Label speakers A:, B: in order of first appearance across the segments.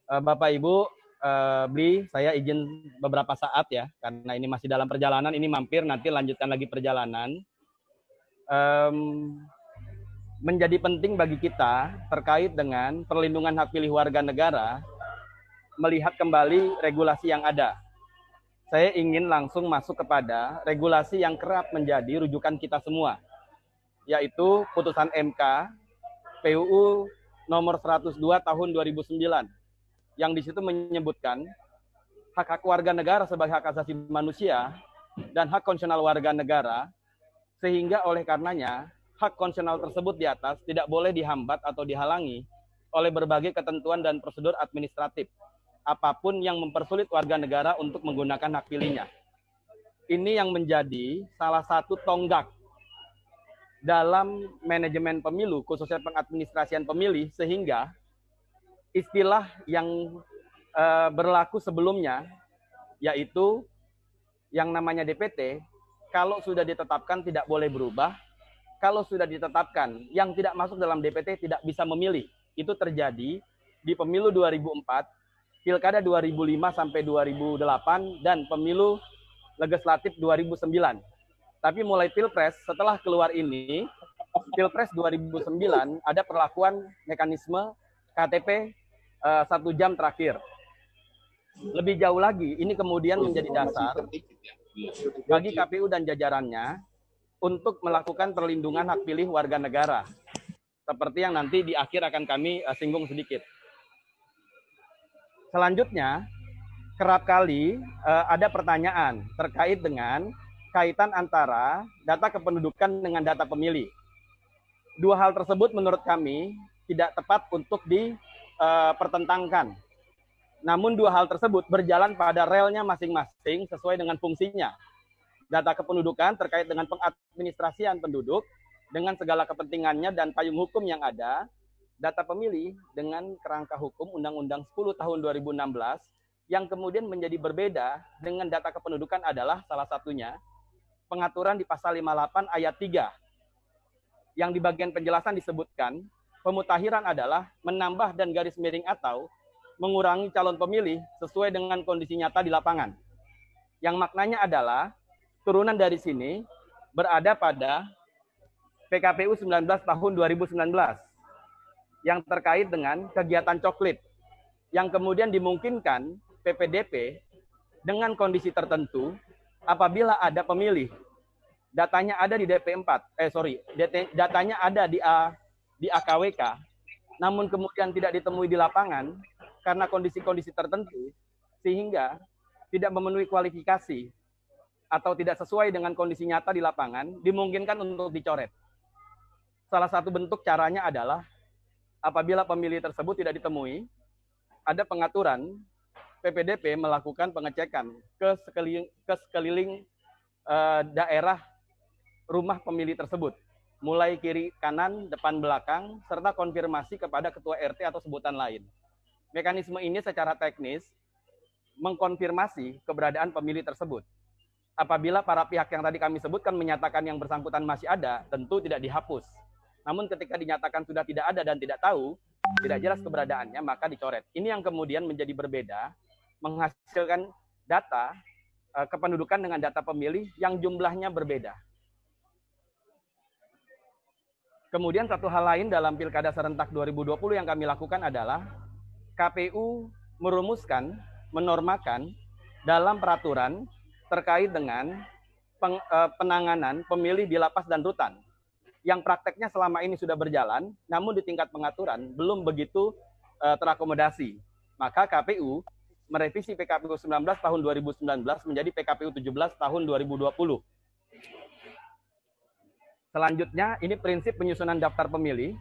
A: Bapak Ibu, Bli, saya izin beberapa saat ya, karena ini masih dalam perjalanan, ini mampir, nanti lanjutkan lagi perjalanan. Menjadi penting bagi kita terkait dengan perlindungan hak pilih warga negara, melihat kembali regulasi yang ada. Saya ingin langsung masuk kepada regulasi yang kerap menjadi rujukan kita semua, yaitu putusan MK PUU nomor 102 tahun 2009, yang di situ menyebutkan hak-hak warga negara sebagai hak asasi manusia dan hak konstitusional warga negara, sehingga oleh karenanya hak konstitusional tersebut di atas tidak boleh dihambat atau dihalangi oleh berbagai ketentuan dan prosedur administratif, apapun yang mempersulit warga negara untuk menggunakan hak pilihnya. Ini yang menjadi salah satu tonggak dalam manajemen pemilu, khususnya pengadministrasian pemilih, sehingga istilah yang berlaku sebelumnya, yaitu yang namanya DPT, kalau sudah ditetapkan tidak boleh berubah. Kalau sudah ditetapkan, yang tidak masuk dalam DPT tidak bisa memilih. Itu terjadi di pemilu 2004, pilkada 2005 sampai 2008, dan pemilu legislatif 2009. Tapi mulai pilpres, setelah keluar ini, pilpres 2009 ada perlakuan mekanisme KTP 1 jam terakhir. Lebih jauh lagi, ini kemudian menjadi dasar bagi KPU dan jajarannya untuk melakukan perlindungan hak pilih warga negara. Seperti yang nanti di akhir akan kami singgung sedikit. Selanjutnya, kerap kali ada pertanyaan terkait dengan kaitan antara data kependudukan dengan data pemilih. Dua hal tersebut menurut kami tidak tepat untuk dipertentangkan. Namun dua hal tersebut berjalan pada relnya masing-masing sesuai dengan fungsinya. Data kependudukan terkait dengan pengadministrasian penduduk dengan segala kepentingannya dan payung hukum yang ada. Data pemilih dengan kerangka hukum Undang-Undang 10 tahun 2016 yang kemudian menjadi berbeda dengan data kependudukan adalah salah satunya pengaturan di pasal 58 ayat 3 yang di bagian penjelasan disebutkan pemutahiran adalah menambah dan garis miring atau mengurangi calon pemilih sesuai dengan kondisi nyata di lapangan. Yang maknanya adalah turunan dari sini berada pada PKPU 19 tahun 2019 yang terkait dengan kegiatan coklit yang kemudian dimungkinkan PPDP dengan kondisi tertentu apabila ada pemilih. Datanya ada di datanya ada di AKWK, namun kemudian tidak ditemui di lapangan karena kondisi-kondisi tertentu sehingga tidak memenuhi kualifikasi atau tidak sesuai dengan kondisi nyata di lapangan, dimungkinkan untuk dicoret. Salah satu bentuk caranya adalah apabila pemilih tersebut tidak ditemui, ada pengaturan PPDP melakukan pengecekan ke sekeliling daerah rumah pemilih tersebut, mulai kiri, kanan, depan, belakang, serta konfirmasi kepada ketua RT atau sebutan lain. Mekanisme ini secara teknis mengkonfirmasi keberadaan pemilih tersebut. Apabila para pihak yang tadi kami sebutkan menyatakan yang bersangkutan masih ada, tentu tidak dihapus. Namun ketika dinyatakan sudah tidak ada dan tidak tahu, tidak jelas keberadaannya, maka dicoret. Ini yang kemudian menjadi berbeda, menghasilkan data kependudukan dengan data pemilih yang jumlahnya berbeda. Kemudian satu hal lain dalam Pilkada Serentak 2020 yang kami lakukan adalah KPU merumuskan, menormakan dalam peraturan terkait dengan penanganan pemilih di lapas dan rutan yang prakteknya selama ini sudah berjalan, namun di tingkat pengaturan belum begitu terakomodasi. Maka KPU merevisi PKPU 19 tahun 2019 menjadi PKPU 17 tahun 2020. Selanjutnya, ini prinsip penyusunan daftar pemilih.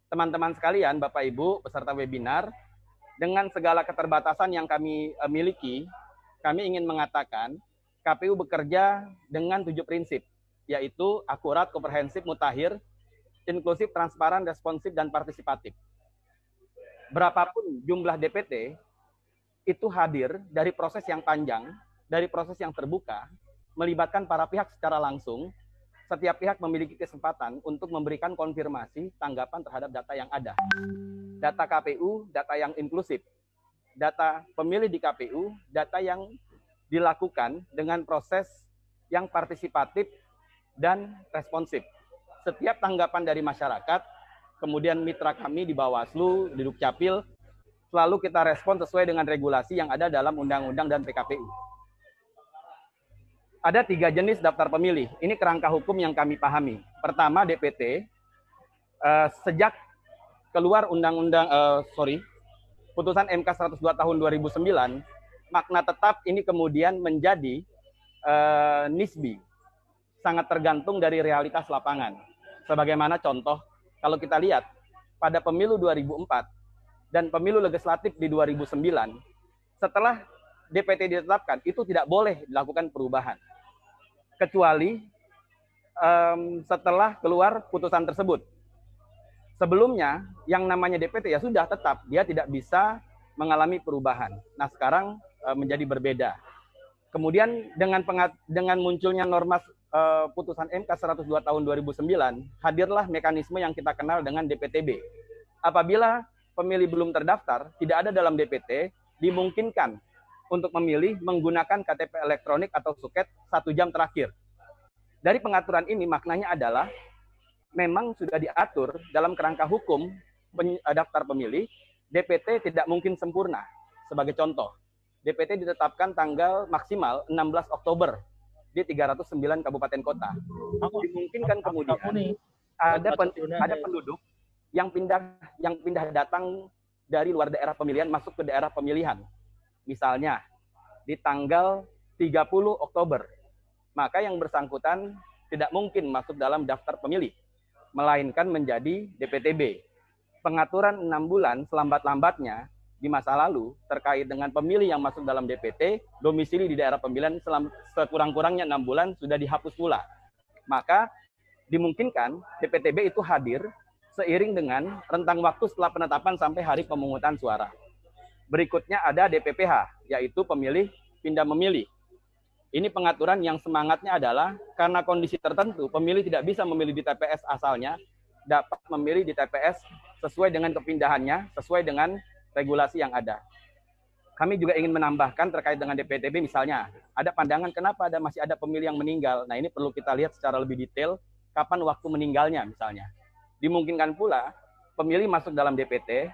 A: Teman-teman sekalian, Bapak Ibu, peserta webinar, dengan segala keterbatasan yang kami miliki, kami ingin mengatakan KPU bekerja dengan 7 prinsip, yaitu akurat, komprehensif, mutakhir, inklusif, transparan, responsif, dan partisipatif. Berapapun jumlah DPT, itu hadir dari proses yang panjang, dari proses yang terbuka, melibatkan para pihak secara langsung, setiap pihak memiliki kesempatan untuk memberikan konfirmasi tanggapan terhadap data yang ada. Data KPU, data yang inklusif. Data pemilih di KPU, data yang dilakukan dengan proses yang partisipatif dan responsif. Setiap tanggapan dari masyarakat, kemudian mitra kami di Bawaslu, di Dukcapil, selalu kita respon sesuai dengan regulasi yang ada dalam undang-undang dan PKPU. Ada 3 jenis daftar pemilih. Ini kerangka hukum yang kami pahami. Pertama, DPT. Sejak keluar putusan MK 102 tahun 2009, makna tetap ini kemudian menjadi nisbi. Sangat tergantung dari realitas lapangan. Sebagaimana contoh, kalau kita lihat, pada pemilu 2004 dan pemilu legislatif di 2009, setelah DPT ditetapkan, itu tidak boleh dilakukan perubahan. Kecuali setelah keluar putusan tersebut. Sebelumnya, yang namanya DPT ya sudah tetap, dia tidak bisa mengalami perubahan. Nah, sekarang menjadi berbeda. Kemudian dengan munculnya norma putusan MK 102 tahun 2009, hadirlah mekanisme yang kita kenal dengan DPTB. Apabila pemilih belum terdaftar, tidak ada dalam DPT, dimungkinkan untuk memilih menggunakan KTP elektronik atau suket 1 jam terakhir. Dari pengaturan ini maknanya adalah memang sudah diatur dalam kerangka hukum daftar pemilih, DPT tidak mungkin sempurna. Sebagai contoh, DPT ditetapkan tanggal maksimal 16 Oktober di 309 kabupaten kota. Dimungkinkan kemudian ada penduduk yang pindah datang dari luar daerah pemilihan masuk ke daerah pemilihan. Misalnya, di tanggal 30 Oktober, maka yang bersangkutan tidak mungkin masuk dalam daftar pemilih, melainkan menjadi DPTB. Pengaturan 6 bulan selambat-lambatnya di masa lalu terkait dengan pemilih yang masuk dalam DPT, domisili di daerah pemilihan sekurang-kurangnya 6 bulan sudah dihapus pula. Maka dimungkinkan DPTB itu hadir seiring dengan rentang waktu setelah penetapan sampai hari pemungutan suara. Berikutnya ada DPPH, yaitu pemilih pindah memilih. Ini pengaturan yang semangatnya adalah karena kondisi tertentu, pemilih tidak bisa memilih di TPS asalnya, dapat memilih di TPS sesuai dengan kepindahannya, sesuai dengan regulasi yang ada. Kami juga ingin menambahkan terkait dengan DPTB misalnya, ada pandangan kenapa masih ada pemilih yang meninggal. Nah, ini perlu kita lihat secara lebih detail, kapan waktu meninggalnya misalnya. Dimungkinkan pula pemilih masuk dalam DPT,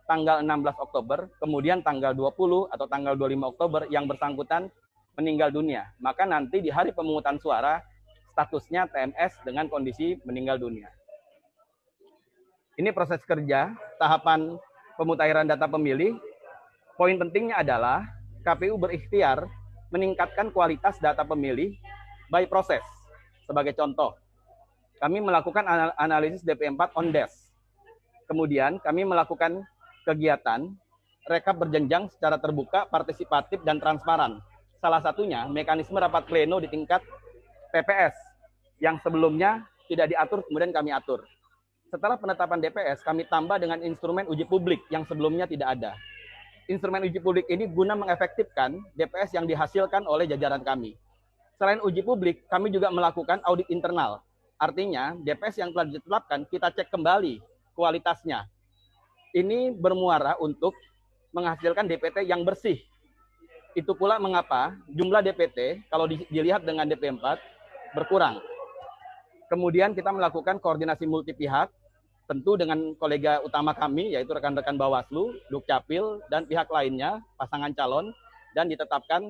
A: tanggal 16 Oktober, kemudian tanggal 20 atau tanggal 25 Oktober yang bersangkutan meninggal dunia. Maka nanti di hari pemungutan suara, statusnya TMS dengan kondisi meninggal dunia. Ini proses kerja, tahapan pemutahiran data pemilih. Poin pentingnya adalah KPU berikhtiar meningkatkan kualitas data pemilih by proses. Sebagai contoh, kami melakukan analisis DP4 on desk. Kemudian kami melakukan kegiatan rekap berjenjang secara terbuka, partisipatif, dan transparan. Salah satunya mekanisme rapat pleno di tingkat PPS yang sebelumnya tidak diatur, kemudian kami atur. Setelah penetapan DPS, kami tambah dengan instrumen uji publik yang sebelumnya tidak ada. Instrumen uji publik ini guna mengefektifkan DPS yang dihasilkan oleh jajaran kami. Selain uji publik, kami juga melakukan audit internal. Artinya, DPS yang telah ditetapkan, kita cek kembali kualitasnya. Ini bermuara untuk menghasilkan DPT yang bersih. Itu pula mengapa jumlah DPT kalau dilihat dengan DP4 berkurang. Kemudian kita melakukan koordinasi multi pihak, tentu dengan kolega utama kami, yaitu rekan-rekan Bawaslu, Dukcapil, dan pihak lainnya, pasangan calon, dan ditetapkan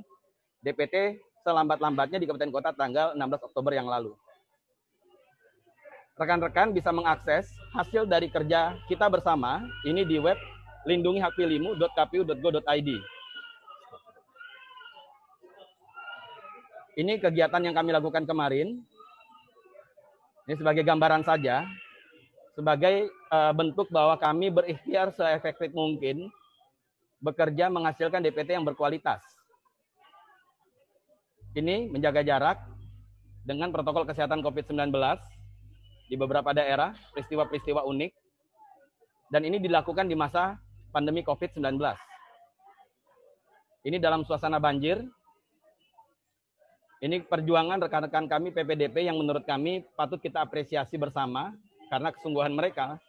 A: DPT selambat-lambatnya di Kabupaten Kota tanggal 16 Oktober yang lalu. Rekan-rekan bisa mengakses hasil dari kerja kita bersama ini di web lindungihakpilihmu.kpu.go.id. Ini kegiatan yang kami lakukan kemarin. Ini sebagai gambaran saja, sebagai bentuk bahwa kami berikhtiar seefektif mungkin bekerja menghasilkan DPT yang berkualitas. Ini menjaga jarak dengan protokol kesehatan COVID-19 di beberapa daerah, peristiwa-peristiwa unik, dan ini dilakukan di masa pandemi COVID-19. Ini dalam suasana banjir. Ini perjuangan rekan-rekan kami PPDP yang menurut kami patut kita apresiasi bersama karena kesungguhan mereka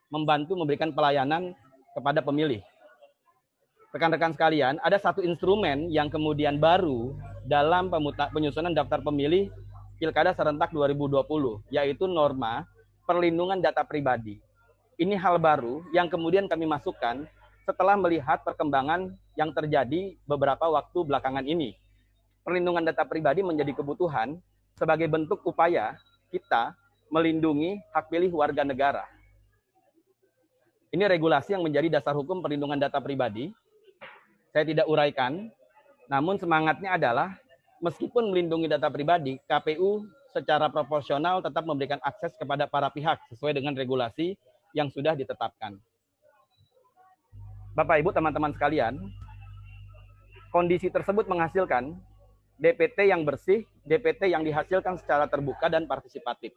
A: membantu memberikan pelayanan kepada pemilih. Rekan-rekan sekalian, ada satu instrumen yang kemudian baru dalam penyusunan daftar pemilih Pilkada serentak 2020, yaitu norma perlindungan data pribadi. Ini hal baru yang kemudian kami masukkan setelah melihat perkembangan yang terjadi beberapa waktu belakangan ini. Perlindungan data pribadi menjadi kebutuhan sebagai bentuk upaya kita melindungi hak pilih warga negara. Ini regulasi yang menjadi dasar hukum perlindungan data pribadi. Saya tidak uraikan, namun semangatnya adalah meskipun melindungi data pribadi, KPU secara proporsional tetap memberikan akses kepada para pihak sesuai dengan regulasi yang sudah ditetapkan. Bapak, Ibu, teman-teman sekalian, kondisi tersebut menghasilkan DPT yang bersih, DPT yang dihasilkan secara terbuka dan partisipatif.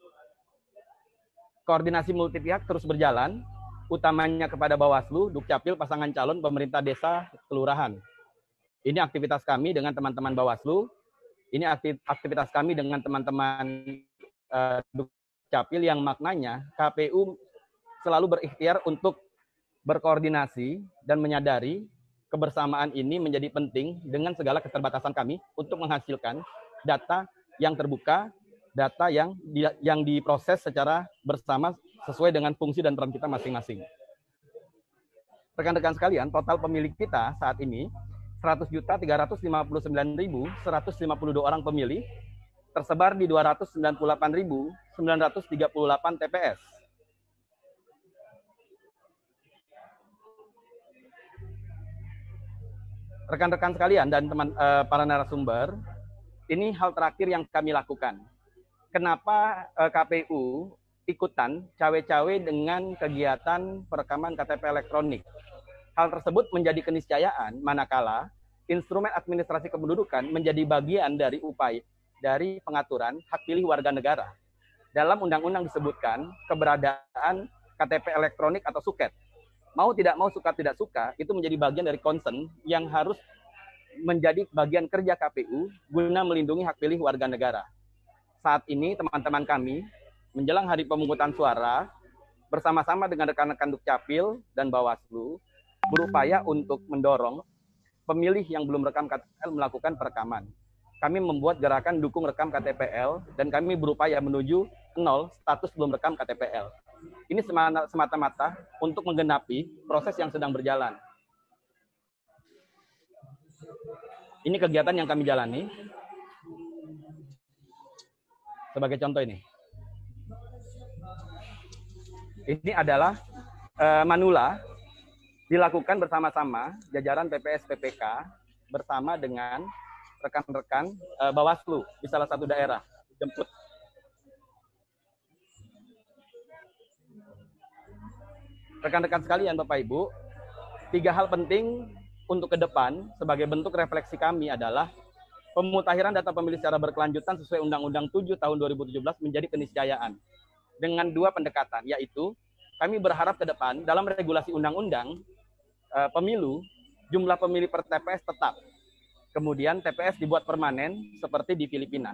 A: Koordinasi multi pihak terus berjalan, utamanya kepada Bawaslu, Dukcapil, pasangan calon, pemerintah desa, kelurahan. Ini aktivitas kami dengan teman-teman Bawaslu, ini aktivitas kami dengan teman-teman Dukcapil yang maknanya KPU selalu berikhtiar untuk berkoordinasi dan menyadari kebersamaan ini menjadi penting dengan segala keterbatasan kami untuk menghasilkan data yang terbuka, data yang diproses secara bersama sesuai dengan fungsi dan peran kita masing-masing. Rekan-rekan sekalian, total pemilih kita saat ini 100.359.152 orang pemilih tersebar di 298.938 TPS. Rekan-rekan sekalian dan teman para narasumber, ini hal terakhir yang kami lakukan. Kenapa KPU ikutan cawe-cawe dengan kegiatan perekaman KTP elektronik? Hal tersebut menjadi keniscayaan manakala instrumen administrasi kependudukan menjadi bagian dari upaya dari pengaturan hak pilih warga negara. Dalam undang-undang disebutkan keberadaan KTP elektronik atau suket. Mau tidak mau, suka tidak suka, itu menjadi bagian dari concern yang harus menjadi bagian kerja KPU guna melindungi hak pilih warga negara. Saat ini teman-teman kami menjelang hari pemungutan suara bersama-sama dengan rekan-rekan Dukcapil dan Bawaslu berupaya untuk mendorong pemilih yang belum rekam KTPL melakukan perekaman. Kami membuat gerakan dukung rekam KTPL dan kami berupaya menuju 0 status belum rekam KTPL. Ini semata-mata untuk menggenapi proses yang sedang berjalan. Ini kegiatan yang kami jalani. Sebagai contoh ini. Ini adalah manula dilakukan bersama-sama jajaran PPS PPK bersama dengan rekan-rekan Bawaslu di salah satu daerah. Jemput. Rekan-rekan sekalian, Bapak Ibu, 3 hal penting untuk ke depan sebagai bentuk refleksi kami adalah pemutahiran data pemilih secara berkelanjutan sesuai Undang-Undang 7 tahun 2017 menjadi keniscayaan dengan 2 pendekatan, yaitu kami berharap ke depan dalam regulasi undang-undang pemilu, jumlah pemilih per TPS tetap. Kemudian TPS dibuat permanen seperti di Filipina.